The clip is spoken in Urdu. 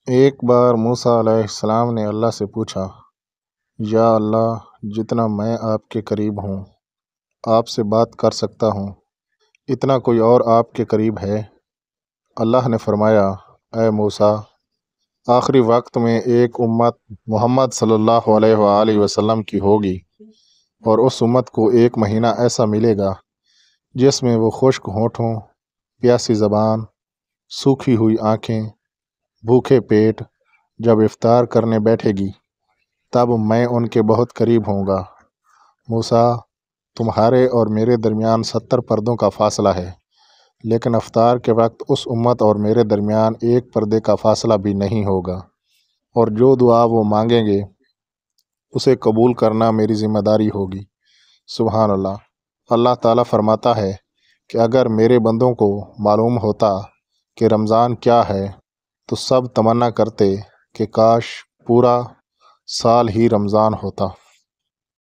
ایک بار موسیٰ علیہ السلام نے اللہ سے پوچھا، یا اللہ، جتنا میں آپ کے قریب ہوں، آپ سے بات کر سکتا ہوں، اتنا کوئی اور آپ کے قریب ہے؟ اللہ نے فرمایا، اے موسیٰ، آخری وقت میں ایک امت محمد صلی اللہ علیہ وآلہ وسلم کی ہوگی، اور اس امت کو ایک مہینہ ایسا ملے گا جس میں وہ خشک ہونٹوں، پیاسی زبان، سوکھی ہوئی آنکھیں، بھوکے پیٹ جب افطار کرنے بیٹھے گی، تب میں ان کے بہت قریب ہوں گا۔ موسیٰ، تمہارے اور میرے درمیان 70 پردوں کا فاصلہ ہے، لیکن افطار کے وقت اس امت اور میرے درمیان ایک پردے کا فاصلہ بھی نہیں ہوگا، اور جو دعا وہ مانگیں گے اسے قبول کرنا میری ذمہ داری ہوگی۔ سبحان اللہ۔ اللہ تعالیٰ فرماتا ہے کہ اگر میرے بندوں کو معلوم ہوتا کہ رمضان کیا ہے تو سب تمنا کرتے کہ کاش پورا سال ہی رمضان ہوتا۔